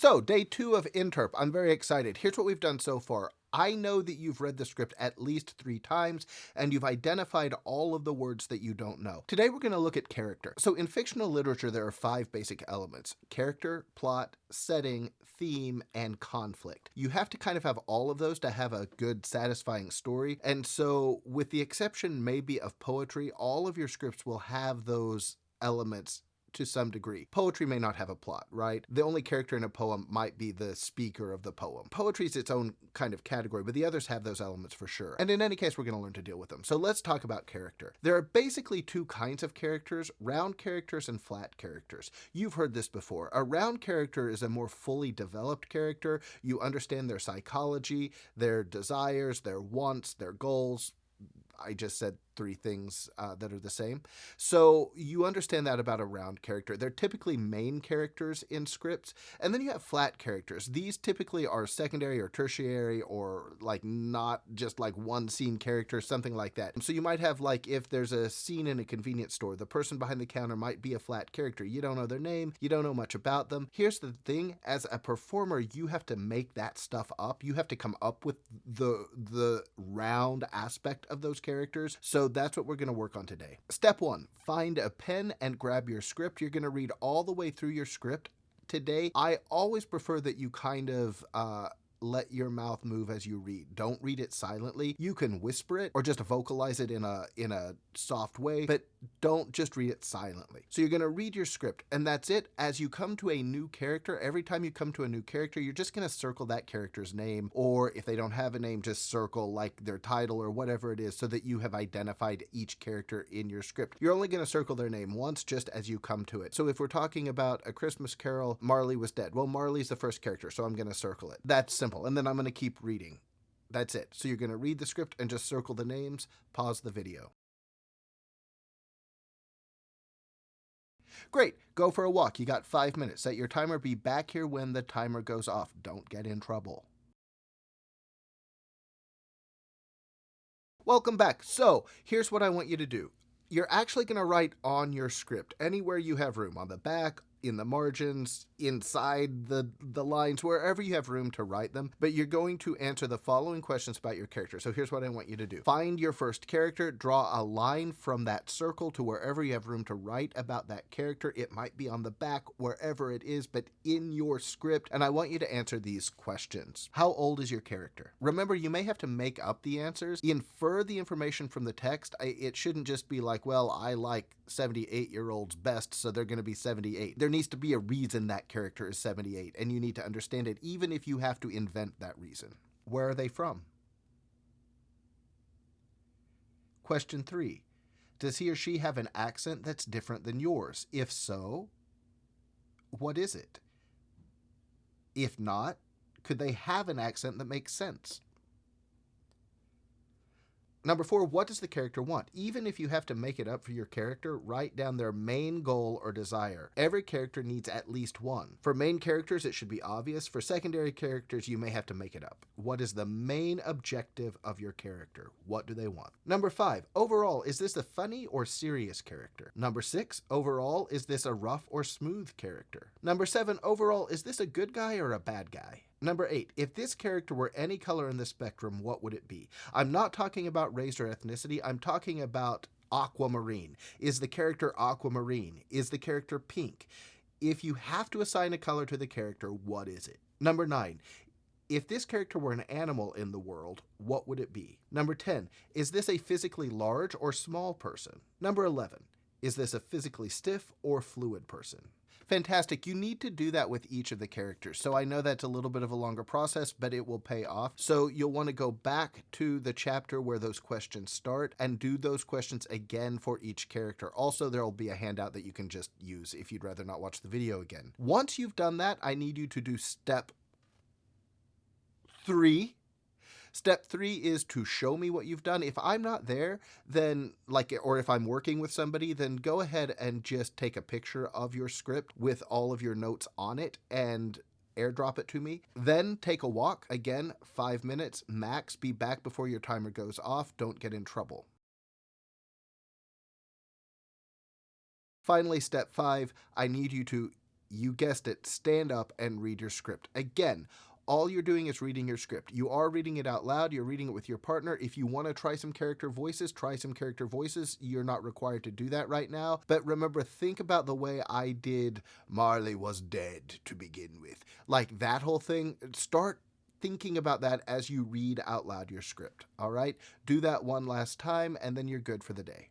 So, day 2 of Interp. I'm very excited. Here's what we've done so far. I know that you've read the script at least 3 times, and you've identified all of the words that you don't know. Today we're going to look at character. So in fictional literature, there are 5 basic elements: character, plot, setting, theme, and conflict. You have to kind of have all of those to have a good, satisfying story. And so, with the exception maybe of poetry, all of your scripts will have those elements to some degree. Poetry may not have a plot, right? The only character in a poem might be the speaker of the poem. Poetry is its own kind of category, but the others have those elements for sure. And in any case, we're going to learn to deal with them. So let's talk about character. There are basically 2 kinds of characters: round characters and flat characters. You've heard this before. A round character is a more fully developed character. You understand their psychology, their desires, their wants, their goals. I just said 3 things that are the same. So you understand that about a round character. They're typically main characters in scripts. And then you have flat characters. These typically are secondary or tertiary, or like not just like one scene character, something like that. So you might have, like, if there's a scene in a convenience store, the person behind the counter might be a flat character. You don't know their name. You don't know much about them. Here's the thing. As a performer, you have to make that stuff up. You have to come up with the round aspect of those characters. So that's what we're going to work on today. Step 1, find a pen and grab your script. You're going to read all the way through your script. Today, I always prefer that you kind of let your mouth move as you read. Don't read it silently. You can whisper it or just vocalize it in a soft way, but don't just read it silently. So you're going to read your script, and that's it. As you come to a new character, every time you come to a new character, you're just going to circle that character's name, or if they don't have a name, just circle like their title or whatever it is, so that you have identified each character in your script. You're only going to circle their name once, just as you come to it. So if we're talking about A Christmas Carol, Marley was dead. Well, Marley's the first character, so I'm going to circle it. That's simple. And then I'm going to keep reading. That's it. So you're going to read the script and just circle the names, pause the video. Great. Go for a walk. You got 5 minutes. Set your timer. Be back here when the timer goes off. Don't get in trouble. Welcome back. So here's what I want you to do. You're actually going to write on your script anywhere you have room, on the back, in the margins, inside the lines, wherever you have room to write them. But you're going to answer the following questions about your character. So here's what I want you to do. Find your first character, draw a line from that circle to wherever you have room to write about that character. It might be on the back, wherever it is, but in your script. And I want you to answer these questions. How old is your character? Remember, you may have to make up the answers. Infer the information from the text. It shouldn't just be like, well, I like 78-year-olds best, so they're going to be 78. There needs to be a reason that character is 78, and you need to understand it, even if you have to invent that reason. Where are they from? Question 3. Does he or she have an accent that's different than yours? If so, what is it? If not, could they have an accent that makes sense? Number 4, what does the character want? Even if you have to make it up for your character, write down their main goal or desire. Every character needs at least one. For main characters, it should be obvious. For secondary characters, you may have to make it up. What is the main objective of your character? What do they want? Number 5, overall, is this a funny or serious character? Number 6, overall, is this a rough or smooth character? Number 7, overall, is this a good guy or a bad guy? Number 8, if this character were any color in the spectrum, what would it be? I'm not talking about race or ethnicity. I'm talking about aquamarine. Is the character aquamarine? Is the character pink? If you have to assign a color to the character, what is it? Number 9, if this character were an animal in the world, what would it be? Number 10, is this a physically large or small person? Number 11, is this a physically stiff or fluid person? Fantastic. You need to do that with each of the characters. So I know that's a little bit of a longer process, but it will pay off. So you'll want to go back to the chapter where those questions start and do those questions again for each character. Also, there'll be a handout that you can just use if you'd rather not watch the video again. Once you've done that, I need you to do step 3. Step 3 is to show me what you've done. If I'm not there, then or if I'm working with somebody, then go ahead and just take a picture of your script with all of your notes on it and airdrop it to me. Then take a walk. Again, 5 minutes max. Be back before your timer goes off. Don't get in trouble. Finally, step 5, I need you to you guessed it, stand up and read your script. Again, all you're doing is reading your script. You are reading it out loud. You're reading it with your partner. If you want to try some character voices, try some character voices. You're not required to do that right now. But remember, think about the way I did Marley was dead to begin with. Like that whole thing. Start thinking about that as you read out loud your script. All right? Do that one last time, and then you're good for the day.